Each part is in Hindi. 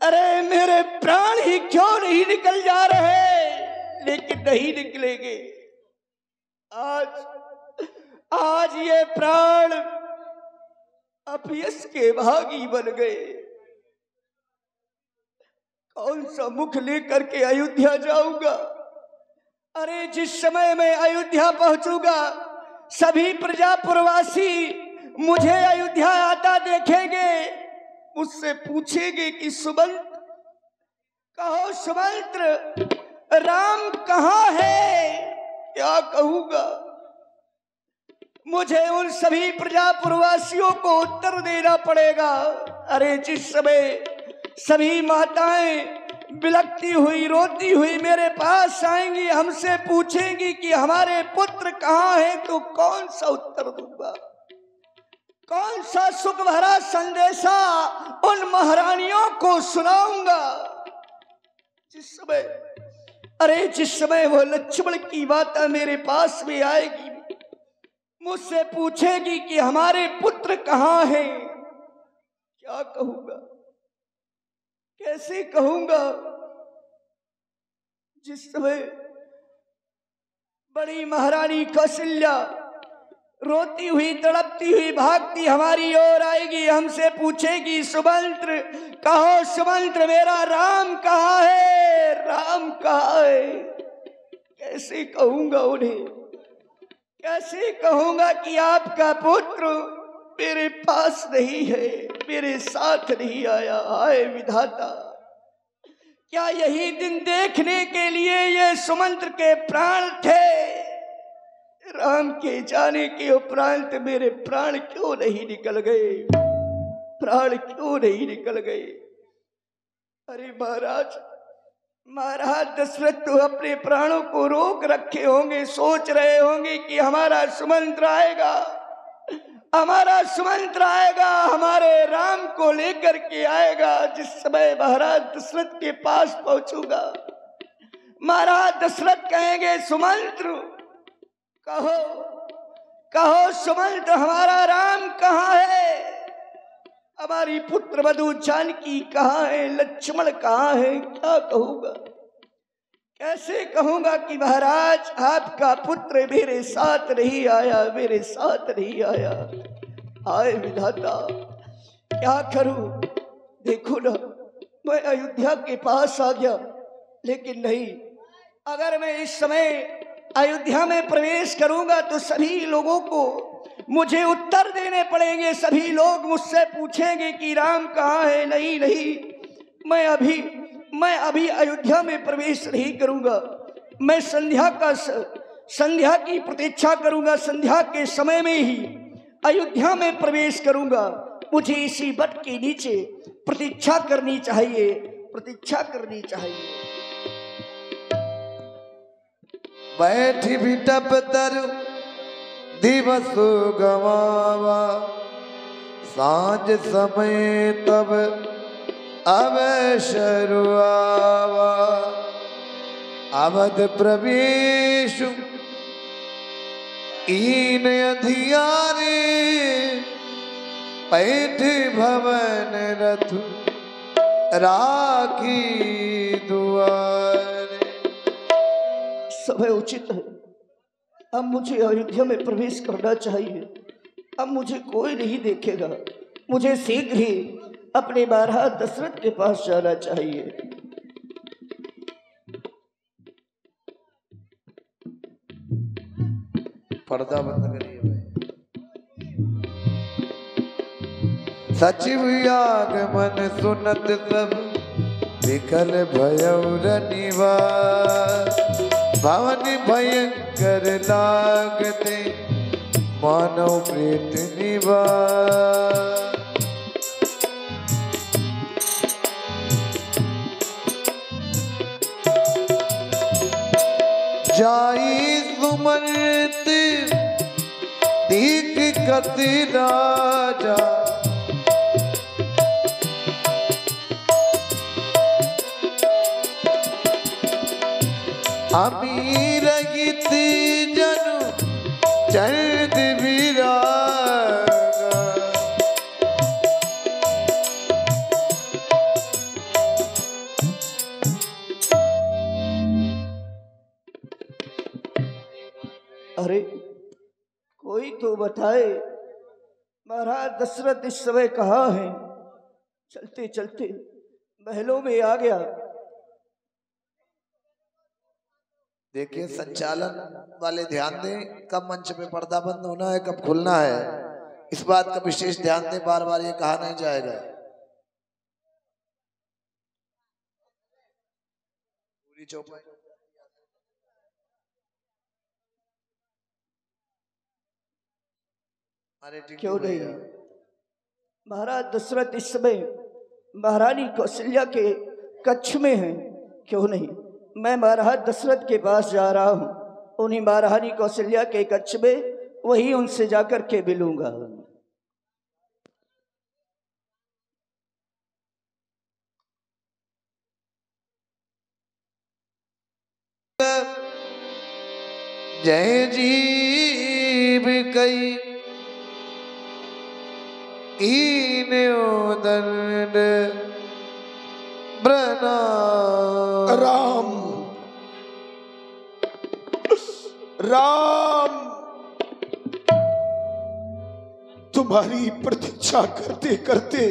अरे मेरे प्राण ही क्यों नहीं निकल जा रहे, लेकिन नहीं निकलेंगे। आज ये प्राण अपयश के भागी बन गए। कौन सा मुख लेकर के अयोध्या जाऊंगा। अरे जिस समय मैं अयोध्या पहुंचूंगा, सभी प्रजापुरवासी मुझे अयोध्या आता देखेंगे, मुझसे पूछेंगे कि सुमंत, कहो सुमंत्र, राम कहाँ है। क्या कहूंगा। मुझे उन सभी प्रजापुरवासियों को उत्तर देना पड़ेगा। अरे जिस समय सभी माताएं बिलखती हुई रोती हुई मेरे पास आएंगी, हमसे पूछेंगी कि हमारे पुत्र कहाँ हैं, तो कौन सा उत्तर दूंगा। कौन सा सुख भरा संदेशा उन महारानियों को सुनाऊंगा। जिस समय वो लक्ष्मण की माता मेरे पास में आएगी, मुझसे पूछेगी कि हमारे पुत्र कहाँ हैं, क्या कहूंगा, कैसे कहूंगा। जिस समय बड़ी महारानी कौशल्या रोती हुई तड़पती हुई भागती हमारी ओर आएगी, हमसे पूछेगी सुमंत्र, कहो सुमंत्र, मेरा राम कहाँ है, राम कहाँ है। कैसे कहूंगा उन्हें, कैसे कहूंगा कि आपका पुत्र मेरे पास नहीं है, मेरे साथ नहीं आया। आए विधाता, क्या यही दिन देखने के लिए ये सुमंत्र के प्राण थे। राम के जाने के उपरांत मेरे प्राण क्यों नहीं निकल गए, प्राण क्यों नहीं निकल गए। अरे महाराज दशरथ तो अपने प्राणों को रोक रखे होंगे, सोच रहे होंगे कि हमारा सुमंत्र आएगा, हमारा सुमंत्र आएगा, हमारे राम को लेकर के आएगा। जिस समय महाराज दशरथ के पास पहुंचूंगा, महाराज दशरथ कहेंगे सुमंत्र, कहो कहो सुमंत्र, हमारा राम कहाँ है, हमारी पुत्र वधू जानकी कहाँ है, लक्ष्मण कहाँ है। क्या कहूंगा, कैसे कहूंगा कि महाराज आपका पुत्र मेरे साथ नहीं आया, मेरे साथ नहीं आया। आए विधाता, क्या करूं। देखो ना, मैं अयोध्या के पास आ गया, लेकिन नहीं, अगर मैं इस समय अयोध्या में प्रवेश करूंगा तो सभी लोगों को मुझे उत्तर देने पड़ेंगे। सभी लोग मुझसे पूछेंगे कि राम कहाँ है। नहीं नहीं, मैं अभी अयोध्या में प्रवेश नहीं करूंगा। मैं संध्या की प्रतीक्षा करूंगा, संध्या के समय में ही अयोध्या में प्रवेश करूंगा। मुझे इसी वट के नीचे प्रतीक्षा करनी चाहिए, प्रतीक्षा करनी चाहिए। बैठी बिटप तरु दिवस गवावा, सांझ समय तब अवसर आवा। अवध प्रवेश ईन अधियारे, पैठ भवन रथु राखी दुआरे। समय उचित है, अब मुझे अयोध्या में प्रवेश करना चाहिए। अब मुझे कोई नहीं देखेगा, मुझे शीघ्र ही अपने महाराज दशरथ के पास जाना चाहिए। पर्दा बंद करिए भाई। सचिव आगमन सुनत सब, विकल भयउर निवास। भवन भयंकर लागते, मानव प्रेत निवास। जाई सुमंत दीक कति राजा, अमीर गीत जनु चंद विरागा। अरे कोई तो बताए, महाराज दशरथ इस समय कहाँ है? चलते चलते महलों में आ गया। देखिए संचालन वाले ध्यान दें, कब मंच पे पर्दा बंद होना है, कब खुलना है, इस बात का विशेष ध्यान दें। बार बार ये कहा नहीं जाएगा। पूरी चौपाई क्यों नहीं? महाराज दशरथ इस समय महारानी कौशल्या के कक्ष में हैं। क्यों नहीं, मैं महाराज दशरथ के पास जा रहा हूँ, उन्हीं महारानी कौशल्या के कक्ष में, वही उनसे जाकर के मिलूंगा। जय जीव कई कीन उदंड ब्रना राम राम, तुम्हारी प्रतीक्षा करते करते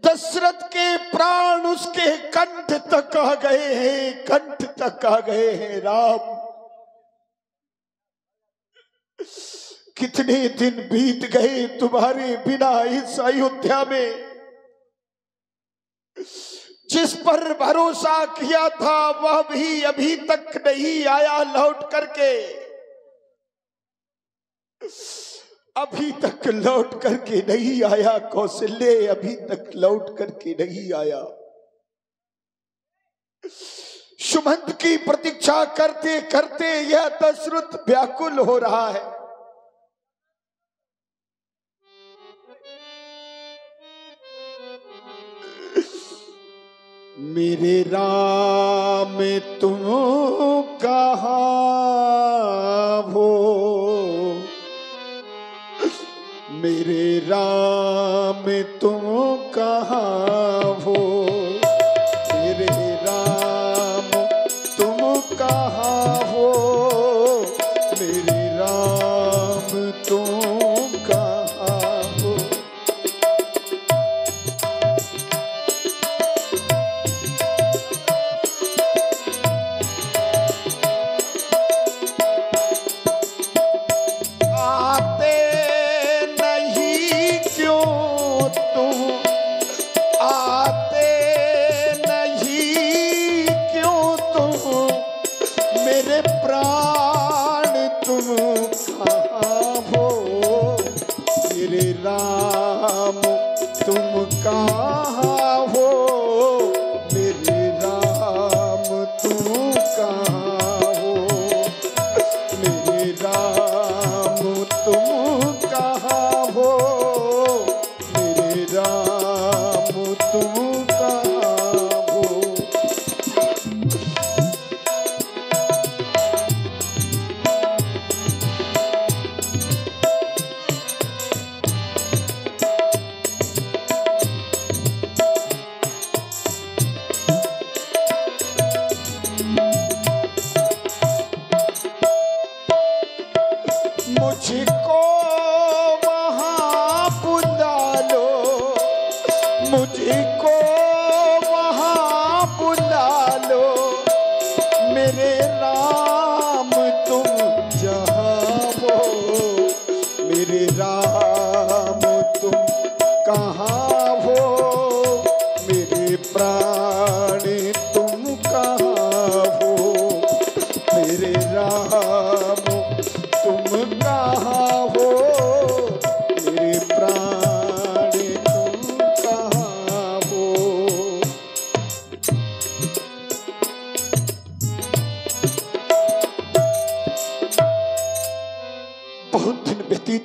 दशरथ के प्राण उसके कंठ तक आ गए हैं, कंठ तक आ गए हैं। राम, कितने दिन बीत गए तुम्हारे बिना इस अयोध्या में। जिस पर भरोसा किया था वह भी अभी तक नहीं आया लौट करके, अभी तक लौट करके नहीं आया। कौशल्य अभी तक लौट करके नहीं आया। सुमंत की प्रतीक्षा करते करते यह दशरथ व्याकुल हो रहा है। मेरे राम तुम कहाँ हो, मेरे राम तुम कहाँ हो, मेरे राम तुम कहाँ हो, मेरे राम तुम कहाँ हो।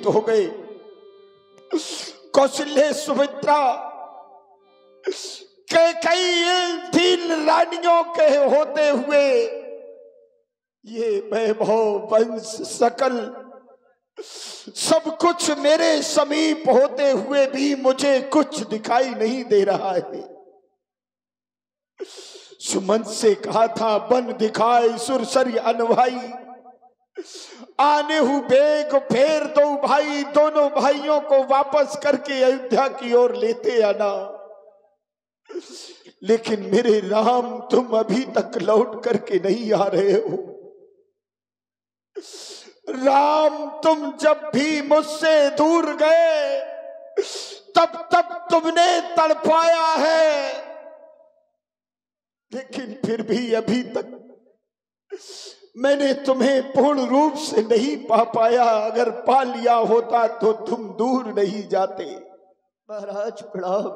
हो गए। कौशल्य, सुमित्रा कई 3 रानियों के होते हुए ये वैभव वंश सकल सब कुछ मेरे समीप होते हुए भी मुझे कुछ दिखाई नहीं दे रहा है। सुमंत से कहा था बन दिखाए सुरसरी अनभाई, आने हूं बेग फेर दो भाई, दोनों भाइयों को वापस करके अयोध्या की ओर लेते आना। लेकिन मेरे राम तुम अभी तक लौट करके नहीं आ रहे हो। राम तुम जब भी मुझसे दूर गए तब तब तुमने तड़पाया है, लेकिन फिर भी अभी तक मैंने तुम्हें पूर्ण रूप से नहीं पा पाया। अगर पा लिया होता तो तुम दूर नहीं जाते। महाराज प्रणाम।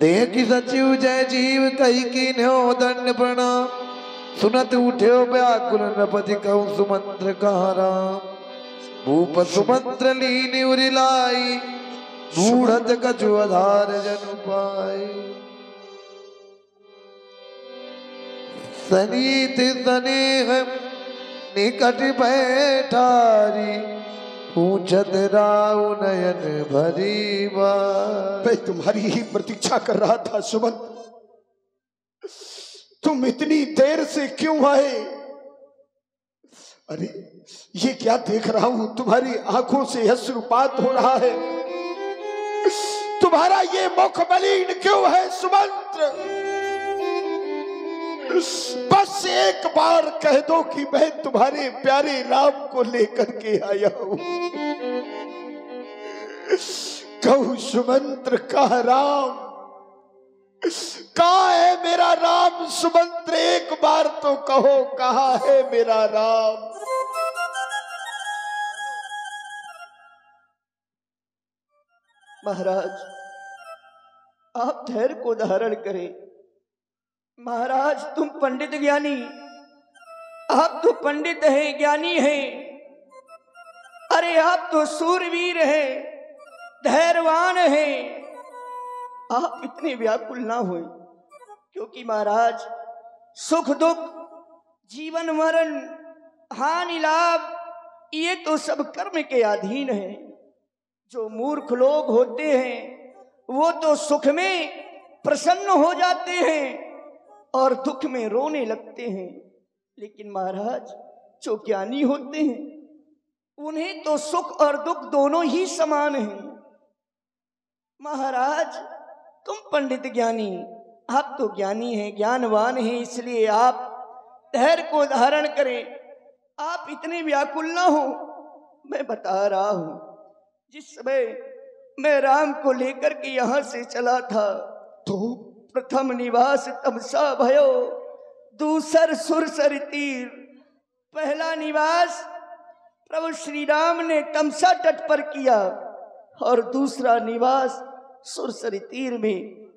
देखी सचिव जय जीव कही कीन्हो दंड प्रणाम, सुनत उठ्यो व्याकुल नृपति कहूँ सुमंत्र कहा राम। भूप सुमंत्र लीन उरिलाई, बूढ़त कछु आधार जनु पाई। सनीत स्नेह निकट बैठारी, पूछत राव नयन भरी बार। मैं तुम्हारी ही प्रतीक्षा कर रहा था सुमंत, तुम इतनी देर से क्यों आए? अरे ये क्या देख रहा हूं, तुम्हारी आंखों से अश्रुपात हो रहा है। तुम्हारा ये मुख मलिन क्यों है सुमंत्र? बस एक बार कह दो कि मैं तुम्हारे प्यारे राम को लेकर के आया हूं। कहूं सुमंत्र कहा राम, कहाँ है मेरा राम? सुमंत्र एक बार तो कहो कहाँ है मेरा राम? महाराज आप धैर्य को धारण करें। महाराज तुम पंडित ज्ञानी, आप तो पंडित हैं, ज्ञानी हैं। अरे आप तो सूरवीर हैं, धैर्यवान हैं। आप इतने व्याकुल ना हुए, क्योंकि महाराज सुख दुख, जीवन मरण, हानि लाभ ये तो सब कर्म के अधीन है। जो मूर्ख लोग होते हैं वो तो सुख में प्रसन्न हो जाते हैं और दुख में रोने लगते हैं, लेकिन महाराज जो ज्ञानी होते हैं उन्हें तो सुख और दुख दोनों ही समान हैं। महाराज तुम पंडित ज्ञानी, आप तो ज्ञानी हैं, ज्ञानवान हैं, इसलिए आप धैर्य को धारण करें। आप इतने व्याकुल ना हो। मैं बता रहा हूं, जिस समय मैं राम को लेकर के यहां से चला था तो प्रथम निवास तमसा भयो, दूसर सुरसर तीर। पहला निवास प्रभु श्री राम ने तमसा तट पर किया और दूसरा निवास सुरसर तीर में।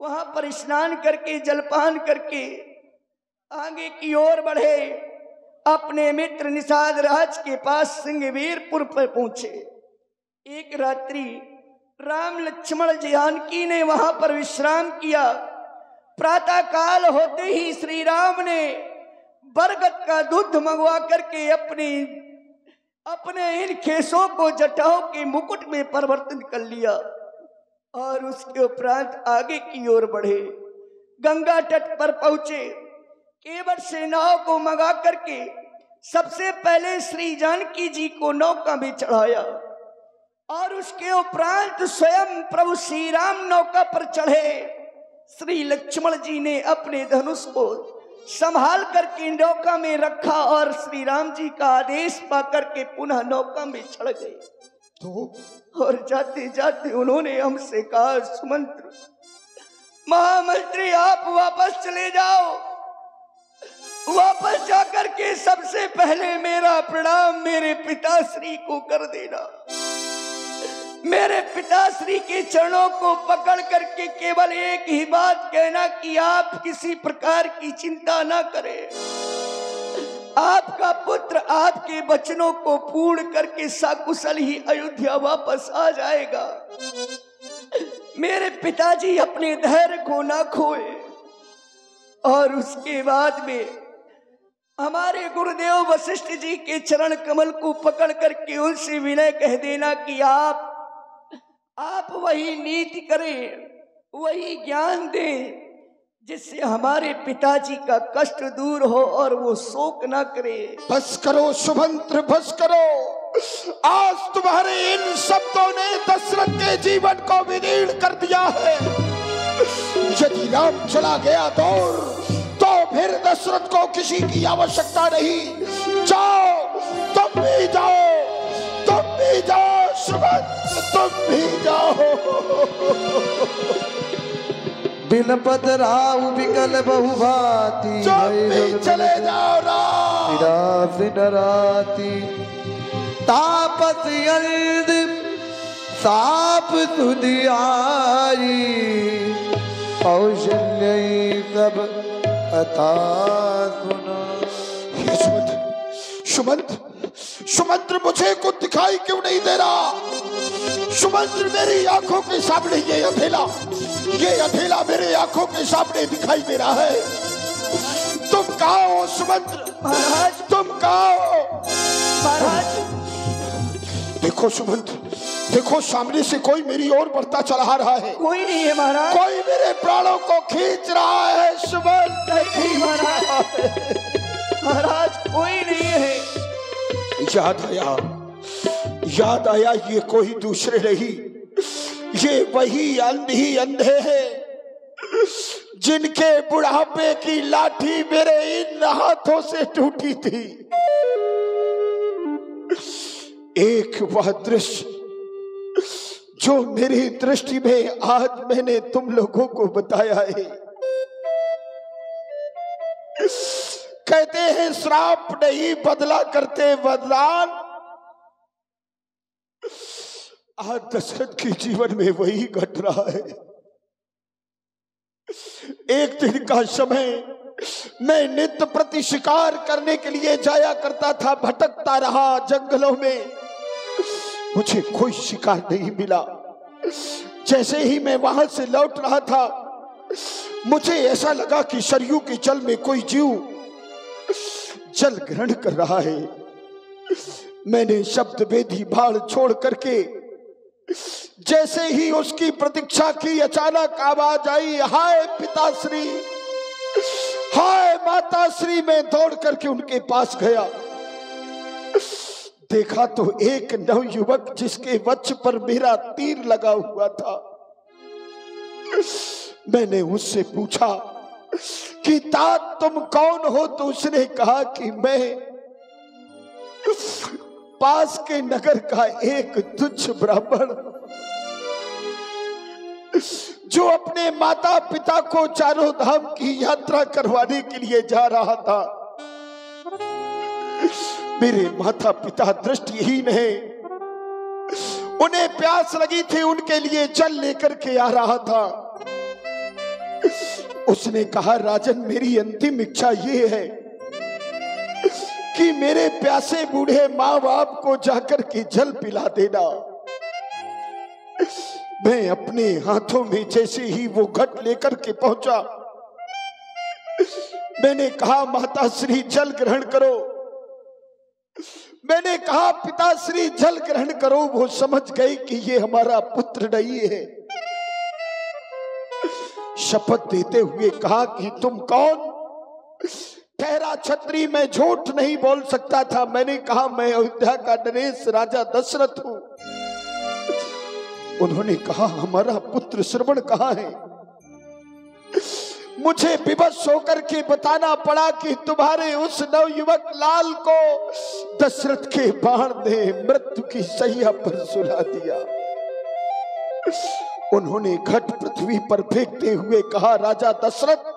वहां पर स्नान करके जलपान करके आगे की ओर बढ़े। अपने मित्र निषाद राज के पास सिंहवीरपुर पर पहुंचे। एक रात्रि राम लक्ष्मण जानकी ने वहां पर विश्राम किया। प्रातः काल होते ही श्री राम ने बरगद का दूध मंगवा करके अपने इन केशों को जटाओं के मुकुट में परिवर्तन कर लिया और उसके उपरांत आगे की ओर बढ़े। गंगा तट पर पहुंचे। केवट से नाव को मंगा करके सबसे पहले श्री जानकी जी को नौका में चढ़ाया और उसके उपरांत स्वयं प्रभु श्री राम नौका पर चढ़े। श्री लक्ष्मण जी ने अपने धनुष को संभाल करके नौका में रखा और श्री राम जी का आदेश पा करके पुनः नौका में चढ़ गए। तो और जाते जाते उन्होंने हमसे कहा, सुमंत्र महामंत्री आप वापस चले जाओ। वापस जाकर के सबसे पहले मेरा प्रणाम मेरे पिताश्री को कर देना। मेरे पिताश्री के चरणों को पकड़ करके केवल एक ही बात कहना कि आप किसी प्रकार की चिंता ना करें। आपका पुत्र आपके वचनों को पूर्ण करके सकुशल ही अयोध्या वापस आ जाएगा। मेरे पिताजी अपने धैर्य को ना खोए। और उसके बाद में हमारे गुरुदेव वशिष्ठ जी के चरण कमल को पकड़ करके उनसे विनय कह देना कि आप वही नीति करें, वही ज्ञान दे जिससे हमारे पिताजी का कष्ट दूर हो और वो शोक ना करे। बस करो सुमंत्र, बस करो। आज तुम्हारे इन शब्दों ने दशरथ के जीवन को विलीन कर दिया है। यदि राम चला गया दूर तो फिर दशरथ को किसी की आवश्यकता नहीं। जाओ, तुम भी जाओ, तुम भी जाओ सुमंत्र, तुम भी जाओ। बिन पद राव विकल बहुभाती, चले जाओ राम। राती तापस यल्द साप सुधियाई, कौशल्य सब कथा सुना। सुमंत्र, सुमंत्र मुझे कुछ दिखाई क्यों नहीं दे रहा? सुमंत्र मेरी आंखों के सामने ये अधेला मेरे आंखों के सामने दिखाई दे रहा है। तुम कहाँ हो सुमंत्र? महाराज, तुम कहाँ हो? महाराज देखो सुमंत्र, देखो सामने से कोई मेरी ओर बढ़ता चला रहा है। कोई नहीं है महाराज। कोई मेरे प्राणों को खींच रहा है सुमंत्र। नहीं महाराज, महाराज कोई नहीं है। याद आया ये कोई दूसरे नहीं, ये वही अंधे हैं जिनके बुढ़ापे की लाठी मेरे इन हाथों से टूटी थी। एक वह दृश्य जो मेरी दृष्टि में आज मैंने तुम लोगों को बताया है। कहते हैं श्राप नहीं बदला करते वरदान। आज दशरथ के जीवन में वही घट रहा है। एक दिन का समय मैं नित्य प्रति शिकार करने के लिए जाया करता था, भटकता रहा जंगलों में, मुझे कोई शिकार नहीं मिला। जैसे ही मैं वहां से लौट रहा था, मुझे ऐसा लगा कि सरयू के जल में कोई जीव जल ग्रहण कर रहा है। मैंने शब्द वेदी बाण छोड़ करके जैसे ही उसकी प्रतीक्षा की, अचानक आवाज आई, हाय पिताश्री, हाय माताश्री। मैं दौड़ करके उनके पास गया, देखा तो एक नवयुवक जिसके वक्ष पर मेरा तीर लगा हुआ था। मैंने उससे पूछा कि तात तुम कौन हो? तो उसने कहा कि मैं पास के नगर का एक तुच्छ ब्राह्मण जो अपने माता पिता को चारों धाम की यात्रा करवाने के लिए जा रहा था। मेरे माता पिता दृष्टिहीन है, उन्हें प्यास लगी थी, उनके लिए जल लेकर के आ रहा था। उसने कहा राजन, मेरी अंतिम इच्छा ये है कि मेरे प्यासे बूढ़े माँ बाप को जाकर के जल पिला देना। मैं अपने हाथों में जैसे ही वो घट लेकर के पहुंचा, मैंने कहा माताश्री जल ग्रहण करो। मैंने कहा पिताश्री जल ग्रहण करो। वो समझ गए कि ये हमारा पुत्र नहीं है। शपथ देते हुए कहा कि तुम कौन? ठहरा छत्री, मैं झूठ नहीं बोल सकता था। मैंने कहा मैं अयोध्या का नरेश राजा दशरथ हूं। उन्होंने कहा हमारा पुत्र श्रवण कहाँ है? मुझे विवश होकर के बताना पड़ा कि तुम्हारे उस नवयुवक लाल को दशरथ के बाण ने मृत्यु की शैया पर सुला दिया। उन्होंने घट पृथ्वी पर फेंकते हुए कहा राजा दशरथ,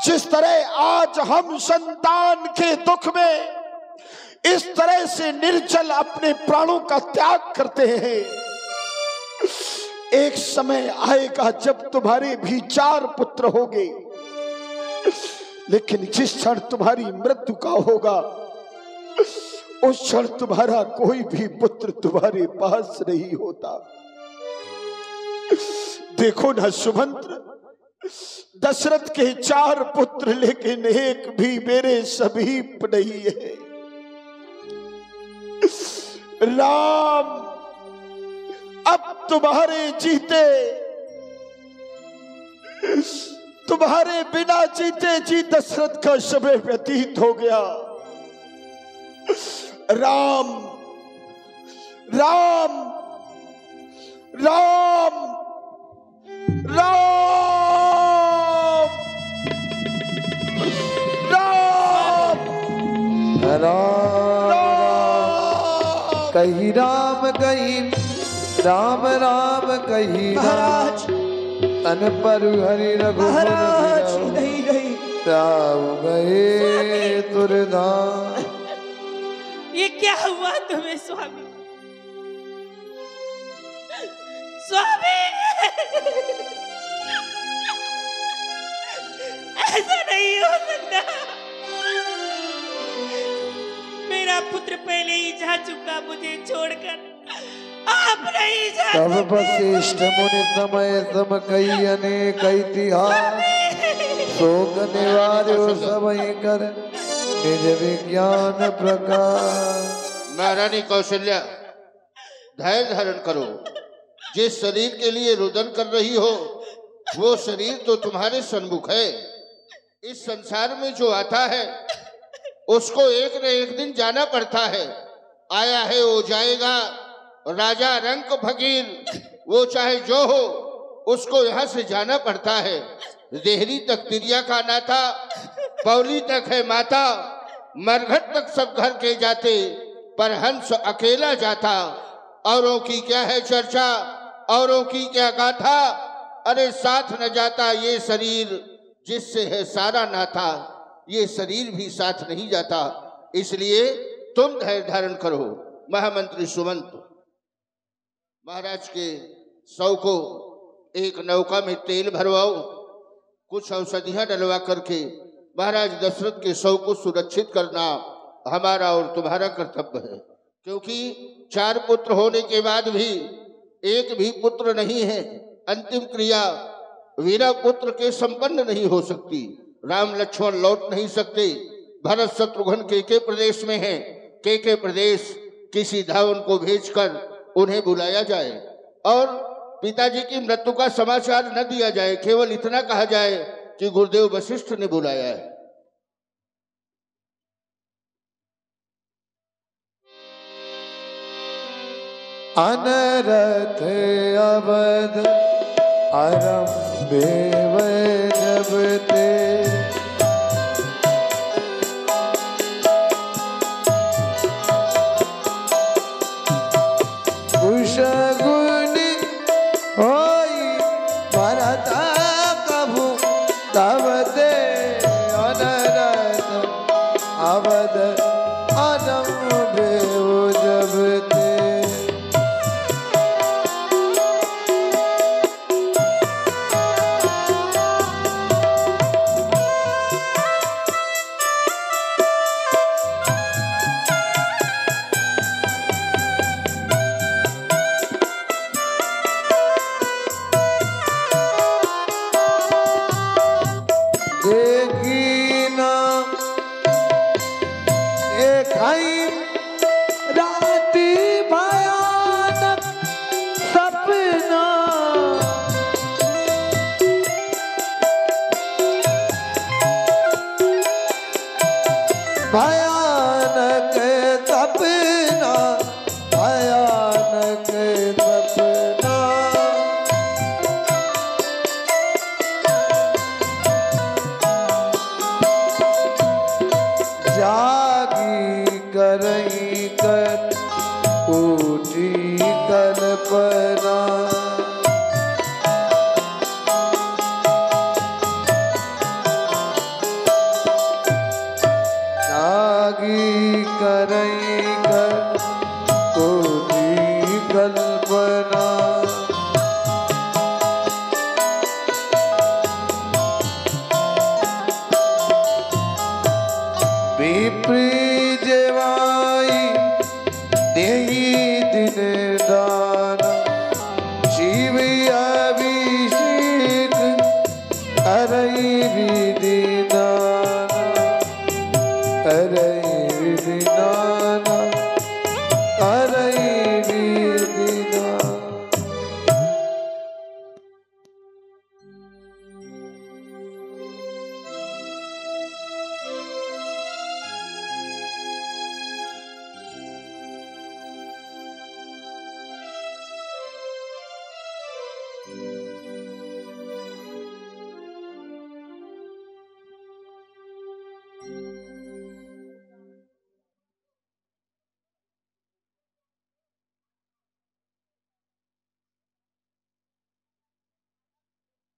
जिस तरह आज हम संतान के दुख में इस तरह से निर्जल अपने प्राणों का त्याग करते हैं, एक समय आएगा जब तुम्हारे भी 4 पुत्र होंगे, लेकिन जिस क्षण तुम्हारी मृत्यु का होगा उस क्षण तुम्हारा कोई भी पुत्र तुम्हारे पास नहीं होता। देखो ना सुमंत्र, दशरथ के 4 पुत्र लेकिन एक भी मेरे समीप नहीं है। राम, अब तुम्हारे जीते तुम्हारे बिना जीते जी दशरथ का समय व्यतीत हो गया। राम राम राम राम राम राम कही राम कही राम राम कही महाराज तन पर हरि रघुबर महाराज नहीं नहीं जाऊ गए तुरधाम। ये क्या हुआ तुम्हें स्वामी? स्वामी ऐसा नहीं हो सकता। मेरा पुत्र पहले ही जा चुका मुझे छोड़कर, आप नहीं तब जाते। वशिष्ठ मुनि समय सम कई अनेक इतिहास शोक निवार्यो सबहि कर निज विज्ञान प्रकाश। महारानी कौशल्या, धैर्य धारण करो। जिस शरीर के लिए रुदन कर रही हो वो शरीर तो तुम्हारे सन्मुख है। इस संसार में जो आता है उसको एक न एक दिन जाना पड़ता है। आया है वो जाएगा। राजा रंक फकीर वो चाहे जो हो उसको यहाँ से जाना पड़ता है। देहरी तक तिरिया का नाता, पौली तक है माता, मरघट तक सब घर के जाते, पर हंस अकेला जाता। औरों की क्या है चर्चा, औरों की क्या गाथा, अरे साथ न जाता ये शरीर जिससे है सारा नाता। ये शरीर भी साथ नहीं जाता, इसलिए तुम धैर्य धारण करो। महामंत्री सुमंत महाराज के सौ को एक नौका में तेल भरवाओ, कुछ औषधियां डलवा करके महाराज दशरथ के सौ को सुरक्षित करना हमारा और तुम्हारा कर्तव्य है। क्योंकि 4 पुत्र होने के बाद भी एक भी पुत्र नहीं है। अंतिम क्रिया वीरा पुत्र के संपन्न नहीं हो सकती। राम लक्ष्मण लौट नहीं सकते। भरत शत्रुघ्न के प्रदेश में है। के प्रदेश किसी धावन को भेजकर उन्हें बुलाया जाए और पिताजी की मृत्यु का समाचार न दिया जाए, केवल इतना कहा जाए कि गुरुदेव वशिष्ठ ने बुलाया है। अनरथ अवध आरंभे जब ते कुशगुनि होई भरत कभु तब ते अनरथ अवध आरंभे जब ते।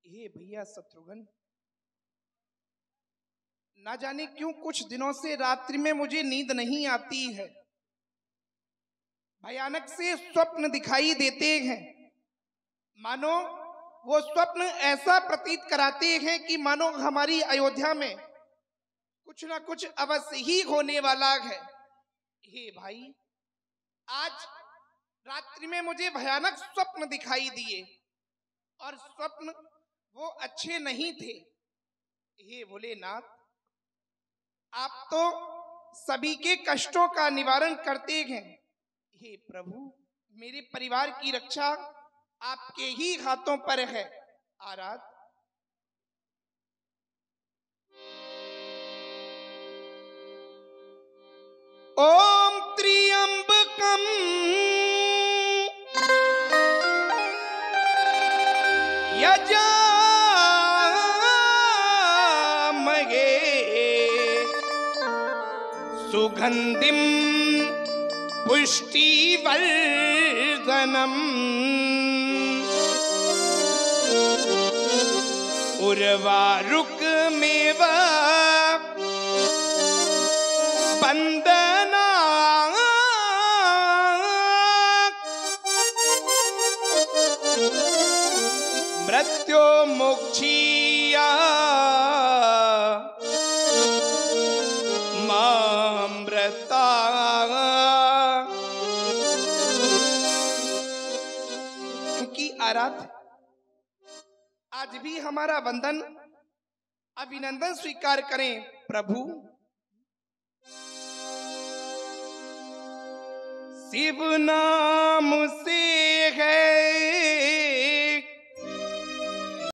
हे भैया शत्रुघ्न, ना जाने क्यों कुछ दिनों से रात्रि में मुझे नींद नहीं आती है। भयानक से स्वप्न दिखाई देते हैं, मानो वो स्वप्न ऐसा प्रतीत कराते हैं कि मानो हमारी अयोध्या में कुछ ना कुछ अवश्य ही होने वाला है। हे भाई, आज रात्रि में मुझे भयानक स्वप्न दिखाई दिए और स्वप्न वो अच्छे नहीं थे। हे भोलेनाथ, आप तो सभी के कष्टों का निवारण करते हैं। हे प्रभु, मेरे परिवार की रक्षा आपके ही हाथों पर है। आराध ओम त्र्यंबकम यजामहे सुगंधिम पुष्टिवर्धनम् उर्वारुकमेव बंदना मृत्यो मोक्षीया मामृता। क्योंकि आराध आज भी हमारा वंदन अभिनंदन स्वीकार करें प्रभु। शिव नाम से है